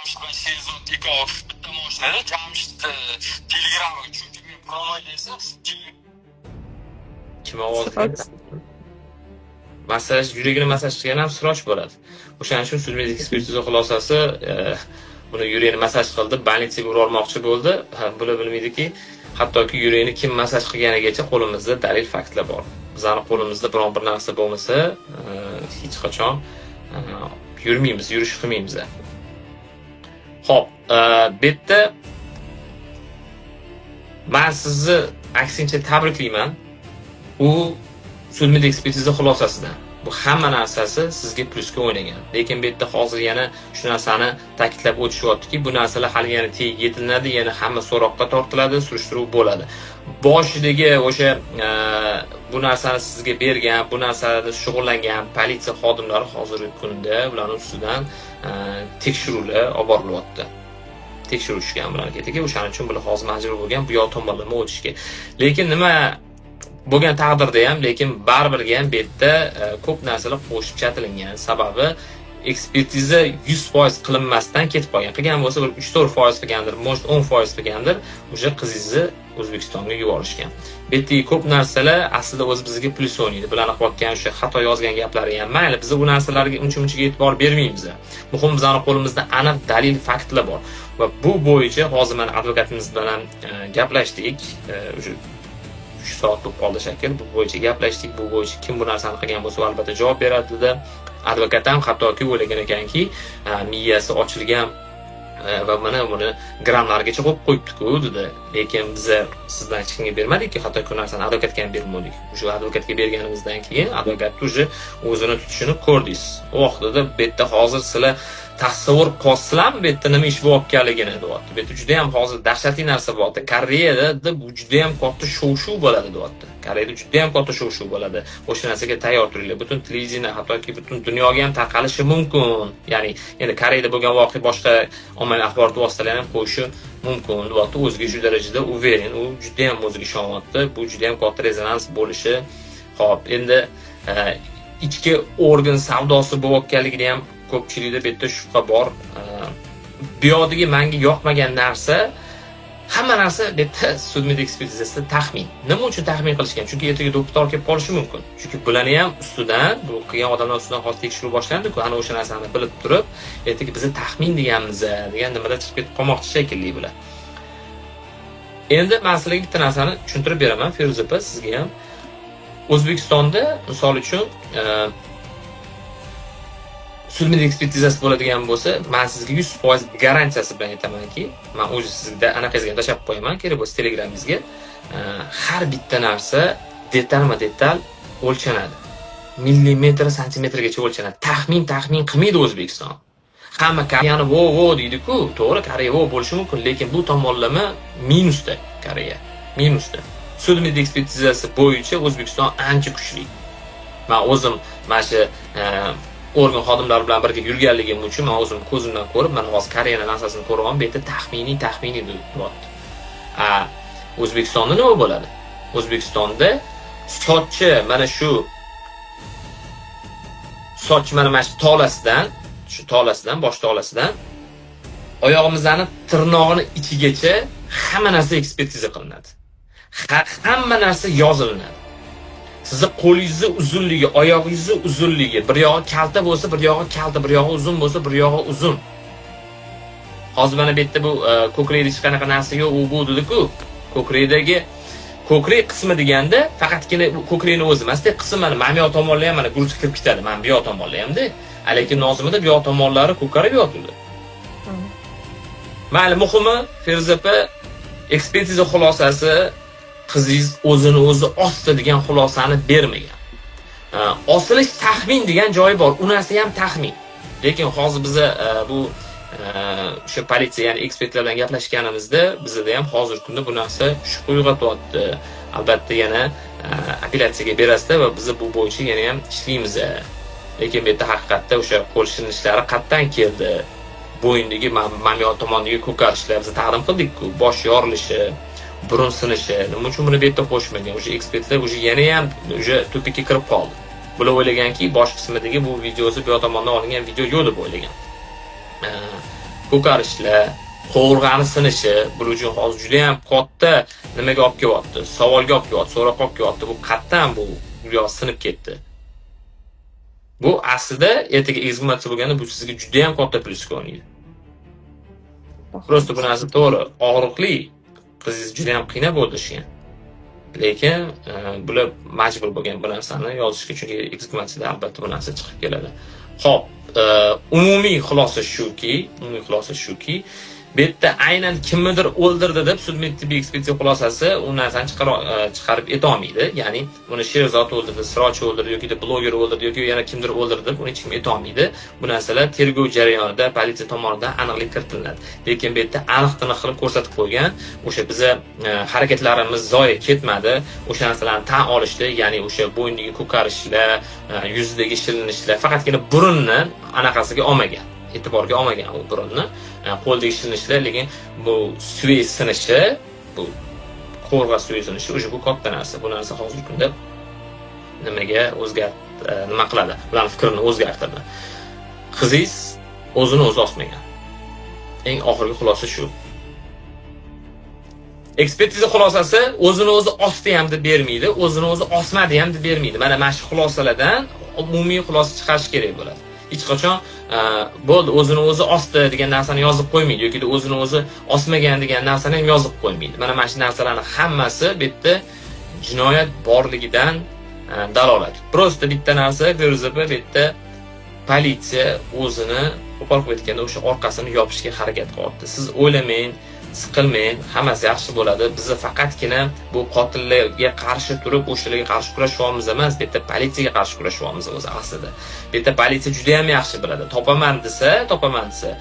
Jamshid va Sherzod Ikov bitta mashinada Jamshid Telegramga tushuntirgan promoy desa kim ovoz masaj yuragini masaj qilgan ham Siroj bo'ladi. O'shaning uchun sud-medik ekspertiza xulosasi buni yuragini masaj qildi, больницаga urolmoqchi bo'ldi. Buni bilmaydiki, hattoki yuragini kim masaj qilganigacha qo'limizda dalil faktlar bor. Bizning qo'limizda biron bir narsa bo'lmasa, hech qachon yurmaymiz, yurish qilmaymiz. Xo'p, bu yerda men sizni aksincha tabriklayman. U sud-medik ekspertiza xulosasidan. Bu hamma narsasi sizga plusga o'ynagan. Lekin bu yerda hozir yana shu narsani ta'kidlab o'tishyaptiki, bu narsalar hali yana yetinadi, yana hamma so'roqqa tortiladi, surishtiruv bo'ladi. Boshidagi o'sha bu narsani sizga bergan, bu narsada shug'ullangan politsiya xodimlari hozirgi kunda ularning ustidan tekshiruvlar olib borilyapti. Tekshirishgan bular ketiga, o'shaning uchun bular hozir majbur bo'lgan bu yoq tomonlama o'tishga. Lekin nima bo'lgan taqdirda ham, lekin baribir ham bu yerda ko'p narsalar qo'shib chatilingan. Sababi ekspertiza 100% qilinmasdan ketib qolgan. Qilgan bo'lsa bir 3-4% qilgandir, может 10% qilgandir, o'sha qizingizni O'zbekistonga yuborishgan. Bu yerdagi ko'p narsalar aslida o'z bizga plyus o'ynaydi. Bularni qilayotgan o'sha xato yozgan gaplari ham mayli, biz bu narsalarga uncha-munchaga e'tibor bermaymiz. Muhim bizning qo'limizda aniq dalil, faktlar bor. Va bu bo'yicha hozir men advokatimiz bilan gaplashdik. O'sha 3 soat bo'lib qoldi shakil. Bu bo'yicha gaplashdik. Bu bo'yicha kim bu narsani qilgan bo'lsa, albatta javob beradi dedi. Advokat ham hattoki o'ylagan ekanki, miyasi ochilgan va mana buni grammlargacha qo'yib qo'yibdi-ku dedi. Lekin biz sizdan hech kimga bermadik-ku, hattoki bu narsani advokatga ham bermadik. O'sha advokatga berganimizdan keyin advokat o'zini tutishini ko'rdingiz. Oh dedi, bu yerda hozir sizlar tasavvur qilsam, bu yerda nima ish bo'layotganligini deyapti. Bu yerda juda ham hozir dahshatli narsa bo'lyapti. Koreyada bu juda ham katta shov-shuv bo'ladi deyapti. Koreyada juda ham katta shov-shuv bo'ladi. O'sha narsaga tayyor turinglar. Butun televideniya, hattoki butun dunyoga ham tarqalishi mumkin. Ya'ni endi Koreyada bo'lgan voqea boshqa ommaviy axborot vositalari ham qo'yishi mumkin deyapti. O'ziga shu darajada uveren, u juda ham o'ziga ishonyapti. Bu juda ham katta rezonans bo'lishi. Xo'p, endi ichki organ savdosi bo'layotganligini ham ko'pchilikda bu yerda shubha bor. Bu yoqdagi menga yoqmagan narsa, hamma narsa bu yerda sud-medik ekspertizasida taxmin. Nima uchun taxmin qilishgan? Chunki ertaga doktor kelib qolishi mumkin. Chunki bularni ham ustidan, bu qilgan odamlar ustidan hozir tekshiruv boshlandi-ku, ana o'sha narsani bilib turib, ertaga biz taxmin deganmiz, degan nimalar chiqib ketib qolmoqchi shekilli bular. Endi men sizlarga bitta narsani tushuntirib beraman, Feruza opa, sizga ham. O'zbekistonda, misol uchun, sud-medik ekspertizasi bo'ladigan bo'lsa, men sizga 100% garantiyasi bilan aytamanki, men o'zi sizga anaqangizga tashab qo'yaman, kerak bo'lsa Telegramingizga, har bitta narsa detalma-detal o'lchanadi. Millimetr, santimetrgacha o'lchanadi. Taxmin qilmaydi O'zbekiston. Hamma Koreyani vo deydi-ku, to'g'ri, Koreya vo bo'lishi mumkin, lekin bu tomonlama minusda Koreya. Minusda. Sud-medik ekspertizasi bo'yicha O'zbekiston ancha kuchli. Men o'zim mana shu organ xodimlari bilan birga yurganligim uchun men o'zim ko'zimdan ko'rib, mana hozir Koreyaning narsasini ko'ryapman, bu yerda taxminiy deyapti. O'zbekistonda nima bo'ladi? O'zbekistonda sochi mana shu tolasidan, bosh tolasidan oyog'imizning tirnog'ini ichigacha hamma narsa ekspertiza qilinadi. Hamma narsa yozilinadi. Sizni qo'lingizni uzunligi, oyog'ingizni uzunligi, bir yog'i kalta bo'lsa, bir yog'i kalta, bir yog'i uzun bo'lsa, bir yog'i uzun. Hozir mana bu yerda bu ko'krakda hech qanaqa narsa yo'q, u bu dedi-ku. Ko'krak qismi deganda faqatgina ko'krakning o'zi emas, qismi mana yoq tomonlar ham mana guruch kirib ketadi, mana bu yoq tomonlar hamda. Lekin nozimida bu yoq tomonlari ko'karib yotibdi. Mayli, muhimi Feruza opa, ekspertiza xulosasi qizingiz o'zini o'zi osdi degan xulosani bermagan. Osilish taxmin degan joyi bor. U narsa ham taxmin. Lekin hozir biz bu o'sha politsiya, ya'ni ekspertlar bilan gaplashganimizda bizda ham hozirgi kunda bu narsa shubha uyg'otyapti. Albatta yana apellyatsiyaga berasizlar va biz bu bo'yicha yana ham ishlaymiz. Lekin bu yerda haqiqatda o'sha qo'l shilishlari qatdan keldi. Bo'yindagi mamiyot tomondagi ko'karishlar biz taqdim qildik-ku, bosh yorilishi, burun sinishi, nima uchun buni bu yerda qo'shmagan? O'sha ekspertlar o'sha yana ham o'sha tupikka kirib qoldi. Bular o'ylaganki, bosh qismidagi bu videosi bu yoq tomondan olingan video yo'q deb o'ylagan. ko'karishlar, qovurg'ani sinishi, bular uchun hozir juda ham katta nimaga olib kelyapti, savolga olib kelyapti, so'roqqa olib kelyapti. Bu qattan bu dunyo sinib ketdi. Bu aslida ertaga eksgumatsiya bo'lganda bu sizga juda ham katta plyusga o'ynaydi. Prosta bu narsa to'g'ri, og'riqli, qizingiz juda ham qiynab o'ldirishgan. Lekin bular majbur bo'lgan bu narsani yozishga, chunki eksgumatsiyada albatta bu narsa chiqib keladi. Xo'p, umumiy xulosa shuki, bu yerda aynan kimnidir o'ldirdi deb sud tibbiy ekspertiza xulosasi u narsani chiqarib etolmaydi. Ya'ni uni Sherzod o'ldirdi, Siroj o'ldirdi yoki bloger o'ldirdi yoki yana kimdir o'ldirdi deb uni hech kim etolmaydi. Bu narsalar tergov jarayonida politsiya tomonidan aniqlik kiritiladi. Lekin bu yerda aniq-tiniq qilib ko'rsatib qo'ygan, o'sha biza harakatlarimiz zoya ketmadi, o'sha narsalarni tan olishdi, ya'ni o'sha bo'yindagi ko'karishlar, yuzidagi shilinishlar, faqatgina burunni anaqasiga olmagan. E'tiborga olmagan u burunni, qo'ldagi shilinishlar, lekin bu suvi sinishi, bu qo'rg'a suvi sinishi o'sha bu katta narsa. Bu narsa hozirgi kunda nimaga nima qiladi? Ularning fikrini o'zgartirdi. Qizingiz o'zini o'zi osmagan. Eng oxirgi xulosa shu. Ekspertiza xulosasi o'zini o'zi osdi ham deb bermaydi, o'zini o'zi osmadi ham deb bermaydi. Mana shu xulosalardan umumiy xulosa chiqarish kerak bo'ladi. Hech qachon bo'ldi o'zini o'zi osdi degan narsani yozib qo'ymaydi yoki o'zini o'zi osmagan degan narsani ham yozib qo'ymaydi. Mana shu narsalarning hammasi bu yerda jinoyat borligidan dalolat. Prosta bitta narsa ko'rib, bu yerda politsiya o'zini qo'pol qilib aytganda o'sha orqasini yopishga harakat qilyapti. Siz o'ylamang, siqilmang, hammasi yaxshi bo'ladi. Biz faqatgina bu qotillarga qarshi turib, o'shalarga qarshi kurashyapmiz emas, bu yerda politsiyaga qarshi kurashyapmiz o'zi aslida. Bu yerda politsiya juda ham yaxshi biladi. Topaman desa,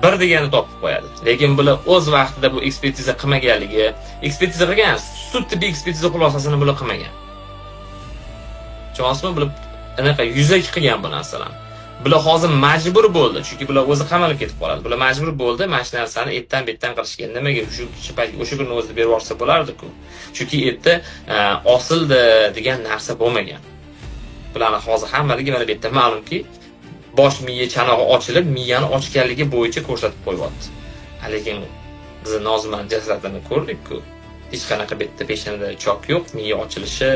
bir degani topib qo'yadi. Lekin bular o'z vaqtida bu ekspertiza qilmaganligi, ekspertiza qilgan, sud tibbiy ekspertiza xulosasini bular qilmagan. Chonsmi bular anaqa yuzaki qilgan bu narsalarni. Bular hozir majbur bo'ldi, chunki bular o'zi qamalib ketib qoladi. Bular majbur bo'ldi, mana shu narsani etdan-betdan qilishga. Nimaga o'sha kunni o'zida berib yuborsa bo'lardi-ku. Chunki erta osildi degan narsa bo'lmagan. Bularni hozir hammaliga mana bu yerda ma'lumki, bosh miya chanog'i ochilib, miyani ochganligi bo'yicha ko'rsatib qo'yapti. Lekin biz Noziman jasadini ko'rdik-ku. Hech qanaqa bu yerda peshonada chok yo'q, miya ochilishi,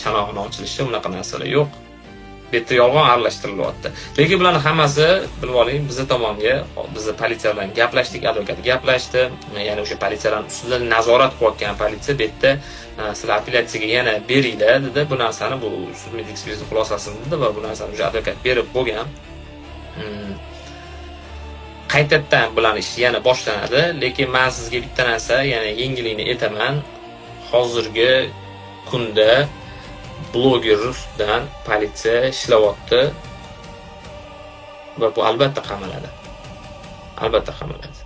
chanog'ining ochilishi, unaqa narsalar yo'q. Bu yerda yolg'on aralashtirilyapti. Lekin bularning hammasi bilib oling, bizning tomonga, bizni politsiya bilan gaplashdik, advokat gaplashdi. Ya'ni o'sha politsiyadan ustidan nazorat qilayotgan politsiya bu yerda sizlar apellyatsiyaga yana beringlar dedi. Bu narsani bu sud ekspertiza xulosasini dedi va bu narsani o'sha advokat berib bo'lgan. Qaytadan bular ish yana boshlanadi, lekin men sizga bitta narsa, yana yengillikni aytaman. Hozirgi kunda bloger ustidan politsiya ishlayapti va bu albatta qamaladi. Albatta qamaladi.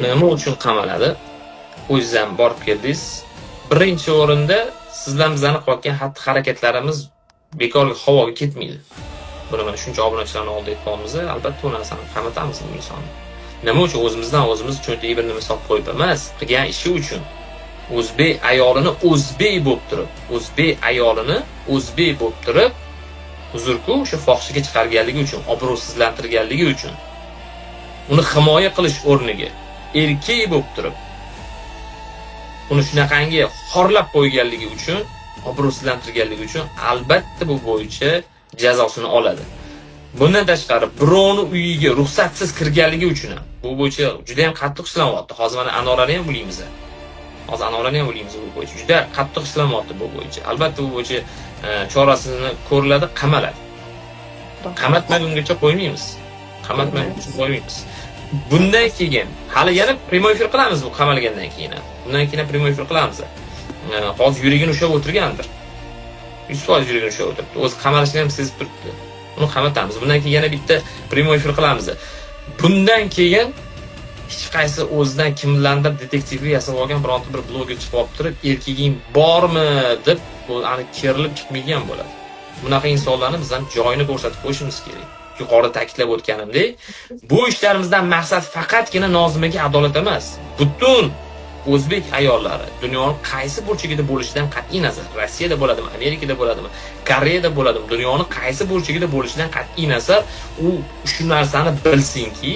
Nima uchun qamaladi? O'zingiz ham borib keldingiz. Birinchi o'rinda sizlar bizani qilayotgan xatti-harakatlarimiz bekorga havoga ketmaydi. Buni mana shuncha obunachilarni oldida aytmoqmiz, albatta bu narsani qamatamiz bu insonni. Nima uchun o'zimiz cho'ntagiga bir nima solib qo'yib emas, qilgan ishi uchun. O'zbek ayolini o'zbek bo'lib turib, uzrku o'sha fohishaga chiqarganligi uchun, obro'sizlantirganligi uchun, uni himoya qilish o'rniga erkak bo'lib turib, uni shunaqangi xorlab qo'yganligi uchun, obro'sizlantirganligi uchun albatta bu bo'yicha jazosini oladi. Bundan tashqari birovni uyiga ruxsatsiz kirganligi uchun ham bu bo'yicha juda ham qattiq ishlanyapti. Hozir mana Anorani ham bilamiz. Bu bo'yicha juda qattiq ishlanyapti bu bo'yicha. Albatta bu bo'yicha chorasini ko'riladi, qamaladi. Qamatmagungacha qo'ymaymiz. Bundan keyin hali yana prямой efir qilamiz bu qamalgandan keyin. Bundan keyin prямой efir qilamiz. Hozir yuragini ushlab o'tirgandir. 100% yuragini ushlab o'tiribdi. O'zi qamalishini ham sezib turibdi. Uni qamatamiz. Bundan keyin yana bitta prямой efir qilamiz. Bundan keyin hech qaysi o'zidan kimlardir detektivlik yasab olgan bironta bir bloger chiqib olib turib, erkaging bormi deb bu aniq kerilib chiqmagan bo'ladi. Bunaqa insonlarni biz ham joyini ko'rsatib qo'yishimiz kerak. Yuqorida ta'kidlab o'tganimdek, bu ishlarimizdan maqsad faqatgina Nozimaga adolat emas, butun o'zbek ayollari dunyoning qaysi burchagida bo'lishidan qat'iy nazar, Rossiyada bo'ladimi, Amerikada bo'ladimi, Koreyada bo'ladimi, dunyoning qaysi burchagida bo'lishidan qat'iy nazar u shu narsani bilsinki,